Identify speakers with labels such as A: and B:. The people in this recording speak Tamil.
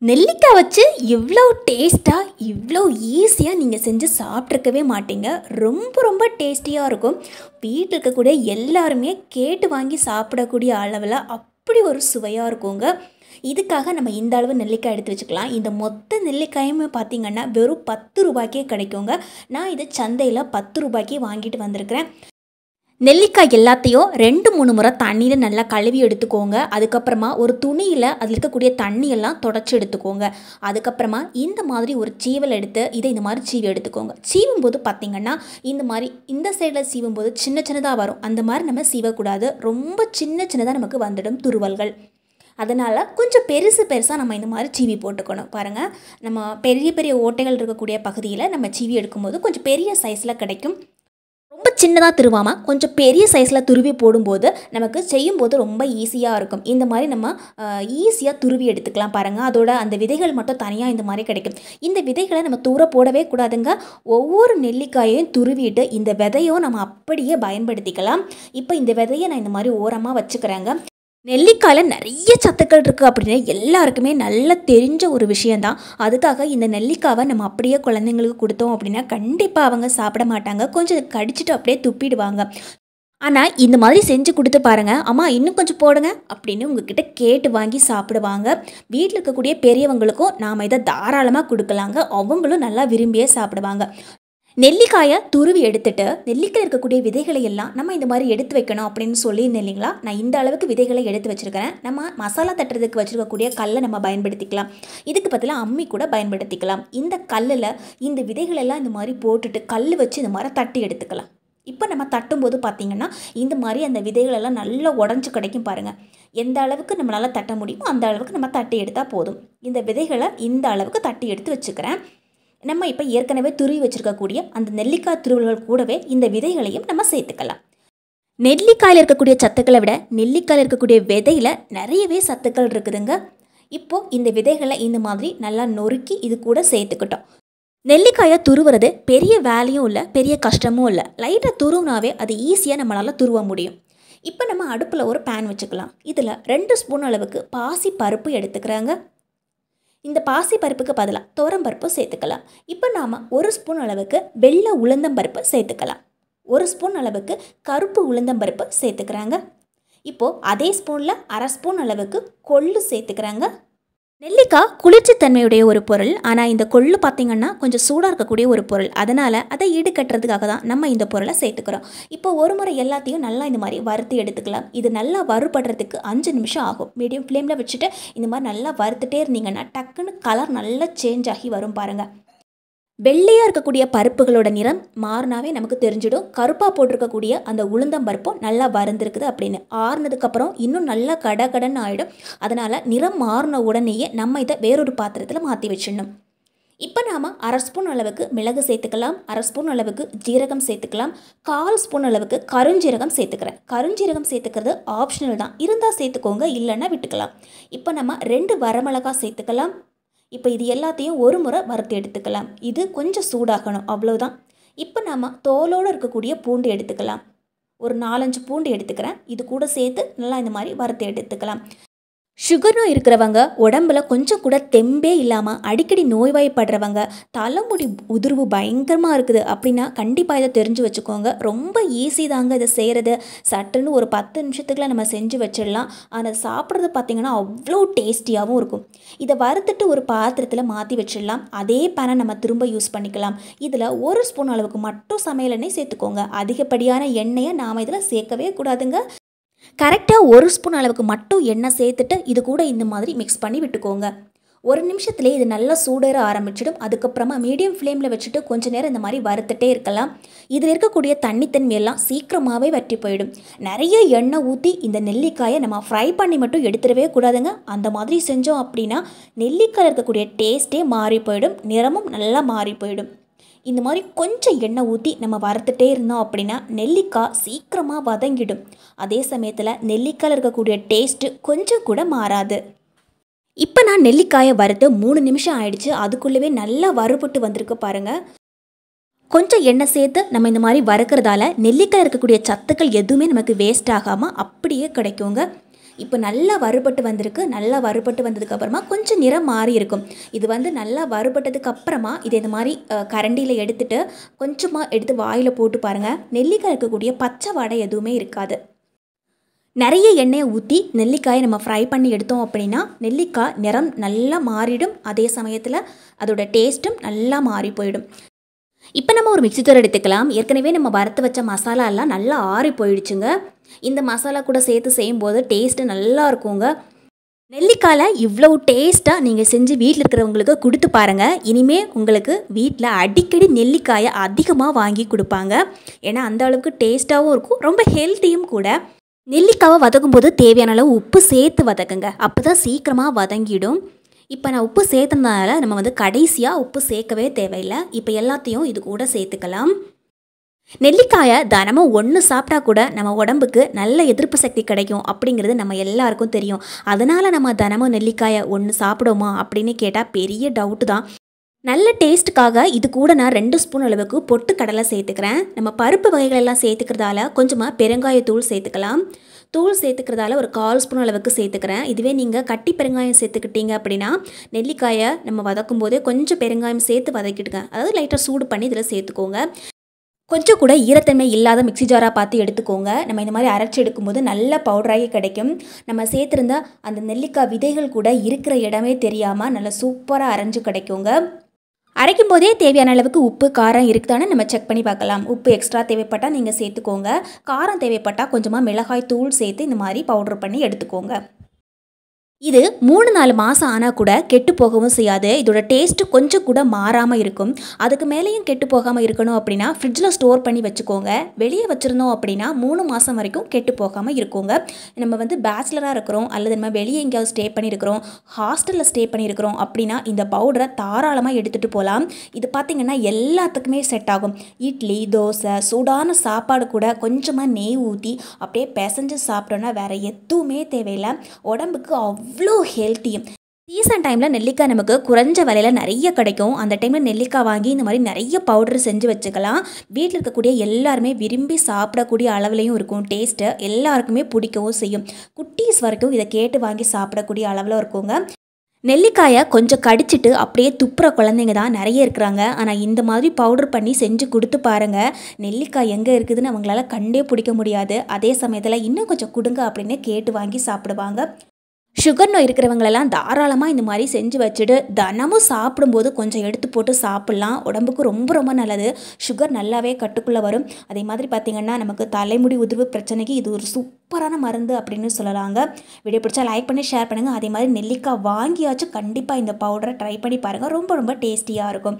A: நெல்லிக்காய் வச்சு இவ்வளோ டேஸ்ட்டாக இவ்வளோ ஈஸியாக நீங்கள் செஞ்சு சாப்பிட்ருக்கவே மாட்டீங்க. ரொம்ப ரொம்ப டேஸ்டியாக இருக்கும். வீட்டில் இருக்கக்கூடிய எல்லாருமே கேட்டு வாங்கி சாப்பிடக்கூடிய அளவில் அப்படி ஒரு சுவையாக இருக்குங்க. இதுக்காக நம்ம இந்த அளவு நெல்லிக்காய் எடுத்து வச்சுக்கலாம். இந்த மொத்த நெல்லிக்காயுமே பார்த்திங்கன்னா வெறும் 10 ரூபாய்க்கே கிடைக்குங்க. நான் இது சந்தையில் 10 ரூபாய்க்கே வாங்கிட்டு வந்திருக்கிறேன். நெல்லிக்காய் எல்லாத்தையும் 2-3 முறை தண்ணியில் நல்லா கழுவி எடுத்துக்கோங்க. அதுக்கப்புறமா ஒரு துணியில் அதில் இருக்கக்கூடிய தண்ணியெல்லாம் தொடச்சி எடுத்துக்கோங்க. அதுக்கப்புறமா இந்த மாதிரி ஒரு சீவல் எடுத்து இதை இந்த மாதிரி சீவி எடுத்துக்கோங்க. சீவும்போது பார்த்திங்கன்னா இந்த மாதிரி இந்த சைடில் சீவும்போது சின்ன சின்னதாக வரும். அந்த மாதிரி நம்ம சீவக்கூடாது. ரொம்ப சின்ன சின்னதாக நமக்கு வந்துடும் துருவல்கள். அதனால் கொஞ்சம் பெருசாக நம்ம இந்த மாதிரி சீவி போட்டுக்கணும். பாருங்கள், நம்ம பெரிய பெரிய ஓட்டைகள் இருக்கக்கூடிய பகுதியில் நம்ம சீவி எடுக்கும்போது கொஞ்சம் பெரிய சைஸில் கிடைக்கும். ரொம்ப சின்னதாக துருவாமல் கொஞ்சம் பெரிய சைஸில் துருவி போடும்போது நமக்கு செய்யும்போது ரொம்ப ஈஸியாக இருக்கும். இந்த மாதிரி நம்ம ஈஸியாக துருவி எடுத்துக்கலாம். பாருங்கள், அதோட அந்த விதைகள் மட்டும் தனியாக இந்த மாதிரி கிடைக்கும். இந்த விதைகளை நம்ம தூர போடவே கூடாதுங்க. ஒவ்வொரு நெல்லிக்காயையும் துருவிட்டு இந்த விதையும் நம்ம அப்படியே பயன்படுத்திக்கலாம். இப்போ இந்த விதையை நான் இந்த மாதிரி ஓரமாக வச்சுக்கிறேங்க. நெல்லிக்காயில் நிறைய சத்துக்கள் இருக்குது அப்படின்னு எல்லாருக்குமே நல்லா தெரிஞ்ச ஒரு விஷயந்தான். அதுக்காக இந்த நெல்லிக்காவை நம்ம அப்படியே குழந்தைங்களுக்கு கொடுத்தோம் அப்படின்னா கண்டிப்பாக அவங்க சாப்பிட மாட்டாங்க. கொஞ்சம் கடிச்சிட்டு அப்படியே துப்பிடுவாங்க. ஆனால் இந்த மாதிரி செஞ்சு கொடுத்து பாருங்கள், அம்மா இன்னும் கொஞ்சம் போடுங்க அப்படின்னு உங்ககிட்ட கேட்டு வாங்கி சாப்பிடுவாங்க. வீட்டில் இருக்கக்கூடிய பெரியவங்களுக்கும் நாம் இதை தாராளமாக கொடுக்கலாங்க. அவங்களும் நல்லா விரும்பியே சாப்பிடுவாங்க. நெல்லிக்காயை துருவி எடுத்துட்டு நெல்லிக்காய் இருக்கக்கூடிய விதைகளை எல்லாம் நம்ம இந்த மாதிரி எடுத்து வைக்கணும் அப்படின்னு சொல்லியிருந்தேன் இல்லைங்களா. நான் இந்த அளவுக்கு விதைகளை எடுத்து வச்சுருக்கிறேன். நம்ம மசாலா தட்டுறதுக்கு வச்சுருக்கக்கூடிய கல்லை நம்ம பயன்படுத்திக்கலாம். இதுக்கு பதிலாக அம்மி கூட பயன்படுத்திக்கலாம். இந்த கல்லில் இந்த விதைகளெல்லாம் இந்த மாதிரி போட்டுட்டு கல் வச்சு இந்த மாதிரி தட்டி எடுத்துக்கலாம். இப்போ நம்ம தட்டும்போது பார்த்திங்கன்னா இந்த மாதிரி அந்த விதைகளெல்லாம் நல்லா உடஞ்சி கிடைக்கும். பாருங்கள், எந்த அளவுக்கு நம்மளால் தட்ட முடியுமோ அந்த அளவுக்கு நம்ம தட்டி எடுத்தால் போதும். இந்த விதைகளை இந்த அளவுக்கு தட்டி எடுத்து வச்சுக்கிறேன். நம்ம இப்போ ஏற்கனவே துருவி வச்சுருக்கக்கூடிய அந்த நெல்லிக்காய் துருவல்கள் கூடவே இந்த விதைகளையும் நம்ம சேர்த்துக்கலாம். நெல்லிக்காயில் இருக்கக்கூடிய சத்துக்களை விட நெல்லிக்காயில் இருக்கக்கூடிய விதையில் நிறையவே சத்துக்கள் இருக்குதுங்க. இப்போது இந்த விதைகளை இந்த மாதிரி நல்லா நொறுக்கி இது கூட சேர்த்துக்கிட்டோம். நெல்லிக்காயை துருவுறது பெரிய வேலையும் இல்லை, பெரிய கஷ்டமும் இல்லை. லைட்டாக துருவினாவே அது ஈஸியாக நம்மளால் துருவ முடியும். இப்போ நம்ம அடுப்பில் ஒரு பேன் வச்சுக்கலாம். இதில் 2 ஸ்பூன் அளவுக்கு பாசி பருப்பு எடுத்துக்கிறாங்க. இந்த பாசி பருப்புக்கு பதிலாக துவரம்பருப்பு சேர்த்துக்கலாம். இப்போ நாம் 1 ஸ்பூன் அளவுக்கு வெள்ளை உளுந்தம்பருப்பு சேர்த்துக்கலாம். 1 ஸ்பூன் அளவுக்கு கருப்பு உளுந்தம்பருப்பு சேர்த்துக்கிறாங்க. இப்போது அதே ஸ்பூனில் 1/2 ஸ்பூன் அளவுக்கு கொள்ளு சேர்த்துக்கிறாங்க. நெல்லிக்காய் குளிர்ச்சி தன்மையுடைய ஒரு பொருள். ஆனால் இந்த கொள்ளு பார்த்திங்கன்னா கொஞ்சம் சூடாக இருக்கக்கூடிய ஒரு பொருள். அதனால் அதை ஈடுகட்டுறதுக்காக தான் நம்ம இந்த பொருளை சேர்த்துக்கிறோம். இப்போ ஒரு முறை எல்லாத்தையும் நல்லா இந்த மாதிரி வறுத்து எடுத்துக்கலாம். இது நல்லா வறுபடுறதுக்கு 5 நிமிஷம் ஆகும். மீடியம் ஃப்ளேமில் வச்சுட்டு இந்த மாதிரி நல்லா வறுத்துட்டே இருந்தீங்கன்னா டக்குன்னு கலர் நல்லா சேஞ்ச் ஆகி வரும். பாருங்கள், வெள்ளையாக இருக்கக்கூடிய பருப்புகளோட நிறம் மாறினாவே நமக்கு தெரிஞ்சிடும் கருப்பாக போட்டிருக்கக்கூடிய அந்த உளுந்தம்பருப்பும் நல்லா வறுந்துருக்குது அப்படின்னு. ஆறுனதுக்கப்புறம் இன்னும் நல்லா கடன்னு ஆகிடும். அதனால் நிறம் மாறின உடனேயே நம்ம இதை வேறொரு பாத்திரத்தில் மாற்றி வச்சிடணும். இப்போ நாம் 1/2 ஸ்பூன் அளவுக்கு மிளகு சேர்த்துக்கலாம். 1/2 ஸ்பூன் அளவுக்கு ஜீரகம் சேர்த்துக்கலாம். 1/4 ஸ்பூன் அளவுக்கு கருஞ்சீரகம் சேர்த்துக்கிறேன். கருஞ்சீரகம் சேர்த்துக்கிறது ஆப்ஷனல் தான், இருந்தால் சேர்த்துக்கோங்க, இல்லைன்னா விட்டுக்கலாம். இப்போ நம்ம 2 வரமிளகாய் சேர்த்துக்கலாம். இப்போ இது எல்லாத்தையும் ஒரு முறை வறுத்து எடுத்துக்கலாம். இது கொஞ்சம் சூடாகணும், அவ்வளோதான். இப்போ நம்ம தோலோடு இருக்கக்கூடிய பூண்டு எடுத்துக்கலாம். ஒரு 4-5 பூண்டு எடுத்துக்கிறேன். இது கூட சேர்த்து நல்லா இந்த மாதிரி வறுத்து எடுத்துக்கலாம். சுகர் நோய் இருக்கிறவங்க, உடம்புல கொஞ்சம் கூட தெம்பே இல்லாமல் அடிக்கடி நோய்வாய்ப்படுறவங்க, தலைமுடி உதிர்வு பயங்கரமாக இருக்குது அப்படின்னா கண்டிப்பாக இதை தெரிஞ்சு வச்சுக்கோங்க. ரொம்ப ஈஸி தாங்க இதை செய்கிறது. சட்டுன்னு ஒரு 10 நிமிஷத்துக்குள்ள நம்ம செஞ்சு வச்சிடலாம். ஆனால் சாப்பிட்றது பார்த்திங்கன்னா அவ்வளோ டேஸ்டியாகவும் இருக்கும். இதை வறுத்துட்டு ஒரு பாத்திரத்தில் மாற்றி வச்சிடலாம். அதே பேனை நம்ம திரும்ப யூஸ் பண்ணிக்கலாம். இதில் 1 ஸ்பூன் அளவுக்கு மட்டும் சமையல் எண்ணெய் சேர்த்துக்கோங்க. அதிகப்படியான எண்ணெயை நாம் இதில் சேர்க்கவே கூடாதுங்க. கரெக்டாக 1 ஸ்பூன் அளவுக்கு மட்டும் எண்ணெய் சேர்த்துட்டு இது கூட இந்த மாதிரி மிக்ஸ் பண்ணி விட்டுக்கோங்க. 1 நிமிஷத்துலேயே இது நல்லா சூடேற ஆரம்பிச்சிடும். அதுக்கப்புறமா மீடியம் ஃப்ளேமில் வச்சுட்டு கொஞ்சம் நேரம் இந்த மாதிரி வறுத்துட்டே இருக்கலாம். இதில் இருக்கக்கூடிய தண்ணித்தன்மையெல்லாம் சீக்கிரமாகவே வற்றி போயிடும். நிறைய எண்ணெய் ஊற்றி இந்த நெல்லிக்காயை நம்ம ஃப்ரை பண்ணி மட்டும் எடுத்துடவே கூடாதுங்க. அந்த மாதிரி செஞ்சோம் அப்படின்னா நெல்லிக்காயில் இருக்கக்கூடிய டேஸ்ட்டே மாறி போயிடும், நிறமும் நல்லா மாறி போயிடும். இந்த மாதிரி கொஞ்சம் எண்ணெய் ஊற்றி நம்ம வறுத்துட்டே இருந்தோம் அப்படின்னா நெல்லிக்காய் சீக்கிரமாக வதங்கிடும். அதே சமயத்தில் நெல்லிக்காயில் இருக்கக்கூடிய டேஸ்ட்டு கொஞ்சம் கூட மாறாது. இப்போ நான் நெல்லிக்காயை வறுத்து 3 நிமிஷம் ஆயிடுச்சு. அதுக்குள்ளவே நல்லா வறுபட்டு வந்திருக்கு பாருங்கள். கொஞ்சம் எண்ணெய் சேர்த்து நம்ம இந்த மாதிரி வறுக்கிறதால நெல்லிக்காயில் இருக்கக்கூடிய சத்துக்கள் எதுவுமே நமக்கு வேஸ்ட் ஆகாமல் அப்படியே கிடைக்குங்க. இப்போ நல்லா வறுபட்டு வந்திருக்கு. நல்லா வறுபட்டு வந்ததுக்கப்புறமா கொஞ்சம் நிறம் மாறி இருக்கும். இது வந்து நல்லா வறுபட்டதுக்கு அப்புறமா இதை இந்த மாதிரி கரண்டியில் எடுத்துட்டு கொஞ்சமாக எடுத்து வாயில் போட்டு பாருங்கள். நெல்லிக்காய் இருக்கக்கூடிய பச்சை வாடை எதுவுமே இருக்காது. நிறைய எண்ணெயை ஊற்றி நெல்லிக்காயை நம்ம ஃப்ரை பண்ணி எடுத்தோம் அப்படின்னா நெல்லிக்காய் நிறம் நல்லா மாறிடும். அதே சமயத்தில் அதோட டேஸ்ட்டும் நல்லா மாறி போயிடும். இப்போ நம்ம ஒரு மிக்ஸி ஜார் எடுத்துக்கலாம். ஏற்கனவே நம்ம வறுத்து வச்ச மசாலா எல்லாம் நல்லா ஆறி போயிடுச்சுங்க. இந்த மசாலா கூட சேர்த்து செய்யும்போது டேஸ்ட்டு நல்லா இருக்குங்க. நெல்லிக்காயில் இவ்வளோ டேஸ்ட்டாக நீங்கள் செஞ்சு வீட்டில் இருக்கிறவங்களுக்கு கொடுத்து பாருங்கள். இனிமேல் உங்களுக்கு வீட்டில் அடிக்கடி நெல்லிக்காயை அதிகமாக வாங்கி கொடுப்பாங்க. ஏன்னா அந்த அளவுக்கு டேஸ்ட்டாகவும் இருக்கும், ரொம்ப ஹெல்த்தியும் கூட. நெல்லிக்காவை வதக்கும் போது தேவையான அளவு உப்பு சேர்த்து வதக்குங்க. அப்போ தான் சீக்கிரமாக வதங்கிடும். இப்போ நான் உப்பு சேர்த்ததுனால நம்ம வந்து கடைசியாக உப்பு சேர்க்கவே தேவையில்லை. இப்போ எல்லாத்தையும் இது கூட சேர்த்துக்கலாம். நெல்லிக்காயை தினமும் ஒன்று சாப்பிட்டா கூட நம்ம உடம்புக்கு நல்ல எதிர்ப்பு சக்தி கிடைக்கும் அப்படிங்கிறது நம்ம எல்லாருக்கும் தெரியும். அதனால் நம்ம தினமும் நெல்லிக்காயை ஒன்று சாப்பிடுவோமா அப்படின்னு கேட்டால் பெரிய டவுட்டு தான். நல்ல டேஸ்ட்டுக்காக இது கூட நான் 2 ஸ்பூன் அளவுக்கு பொட்டுக்கடலை சேர்த்துக்கிறேன். நம்ம பருப்பு வகைகள் எல்லாம் சேர்த்துக்கிறதால கொஞ்சமாக பெருங்காயத்தூள் சேர்த்துக்கலாம். தூள் சேர்த்துக்கிறதால ஒரு 1/4 ஸ்பூன் அளவுக்கு சேர்த்துக்கிறேன். இதுவே நீங்கள் கட்டி பெருங்காயம் சேர்த்துக்கிட்டீங்க அப்படின்னா நெல்லிக்காயை நம்ம வதக்கும் போதே கொஞ்சம் பெருங்காயம் சேர்த்து வதக்கிடுங்க. அதாவது லைட்டாக சூடு பண்ணி இதில் சேர்த்துக்கோங்க. கொஞ்சம் கூட ஈரத்தன்மை இல்லாத மிக்ஸி ஜாராக பார்த்து எடுத்துக்கோங்க. நம்ம இந்த மாதிரி அரைச்சி எடுக்கும்போது நல்ல பவுடராகி கிடைக்கும். நம்ம சேர்த்துருந்தா அந்த நெல்லிக்காய் விதைகள் கூட இருக்கிற இடமே தெரியாமல் நல்லா சூப்பராக அரைஞ்சு கிடைக்குங்க. அரைக்கும் போதே தேவையான அளவுக்கு உப்பு காரம் இருக்குதானே நம்ம செக் பண்ணி பார்க்கலாம். உப்பு எக்ஸ்ட்ரா தேவைப்பட்டால் நீங்கள் சேர்த்துக்கோங்க. காரம் தேவைப்பட்டால் கொஞ்சமாக மிளகாய் தூள் சேர்த்து இந்த மாதிரி பவுடர் பண்ணி எடுத்துக்கோங்க. இது 3-4 மாதம் ஆனால் கூட கெட்டு போகவும் செய்யாது. இதோட டேஸ்ட்டு கொஞ்சம் கூட மாறாமல் இருக்கும். அதுக்கு மேலேயும் கெட்டு போகாமல் இருக்கணும் அப்படின்னா ஃப்ரிட்ஜில் ஸ்டோர் பண்ணி வச்சுக்கோங்க. வெளியே வச்சுருந்தோம் அப்படின்னா 3 மாதம் வரைக்கும் கெட்டு போகாமல் இருக்குங்க. நம்ம வந்து பேச்சுலராக இருக்கிறோம் அல்லது நம்ம வெளியே எங்கேயாவது ஸ்டே பண்ணியிருக்கிறோம், ஹாஸ்டலில் ஸ்டே பண்ணியிருக்கிறோம் அப்படின்னா இந்த பவுடரை தாராளமாக எடுத்துகிட்டு போகலாம். இது பார்த்திங்கன்னா எல்லாத்துக்குமே செட் ஆகும். இட்லி, தோசை, சூடான சாப்பாடு கூட கொஞ்சமாக நெய் ஊற்றி அப்படியே பிசைஞ்சு சாப்பிட்டோன்னா வேறு எதுவுமே தேவையில்லை. உடம்புக்கு அவ்வளோ ஹெல்த்தியும். சீசன் டைமில் நெல்லிக்காய் நமக்கு குறைஞ்ச விலையில் நிறைய கிடைக்கும். அந்த டைமில் நெல்லிக்காய் வாங்கி இந்த மாதிரி நிறைய பவுடர் செஞ்சு வச்சுக்கலாம். வீட்டில் இருக்கக்கூடிய எல்லாருமே விரும்பி சாப்பிடக்கூடிய அளவுலையும் இருக்கும். டேஸ்ட்டு எல்லாருக்குமே பிடிக்கவும் செய்யும். குட்டீஸ் வரைக்கும் இதை கேட்டு வாங்கி சாப்பிடக்கூடிய அளவில் இருக்குங்க. நெல்லிக்காயை கொஞ்சம் கடிச்சிட்டு அப்படியே துப்புற குழந்தைங்க தான் நிறைய இருக்கிறாங்க. ஆனால் இந்த மாதிரி பவுடர் பண்ணி செஞ்சு கொடுத்து பாருங்கள். நெல்லிக்காய் எங்கே இருக்குதுன்னு அவங்களால கண்டே பிடிக்க முடியாது. அதே சமயத்தில் இன்னும் கொஞ்சம் கொடுங்க அப்படின்னு கேட்டு வாங்கி சாப்பிடுவாங்க. சுகர் நோய் இருக்கிறவங்களெல்லாம் தாராளமாக இந்த மாதிரி செஞ்சு வச்சுட்டு தினமும் சாப்பிடும்போது கொஞ்சம் எடுத்து போட்டு சாப்பிட்லாம். உடம்புக்கு ரொம்ப ரொம்ப நல்லது. சுகர் நல்லாவே கட்டுக்குள்ளே வரும். அதே மாதிரி பார்த்திங்கன்னா நமக்கு தலைமுடி உதிர்வு பிரச்சனைக்கு இது ஒரு சூப்பரான மருந்து அப்படின்னு சொல்லலாங்க. வீடியோ பிடிச்சா லைக் பண்ணி ஷேர் பண்ணுங்கள். அதே மாதிரி நெல்லிக்காய் வாங்கியாச்சும் கண்டிப்பாக இந்த பவுடரை ட்ரை பண்ணி பாருங்கள். ரொம்ப ரொம்ப டேஸ்டியாக இருக்கும்.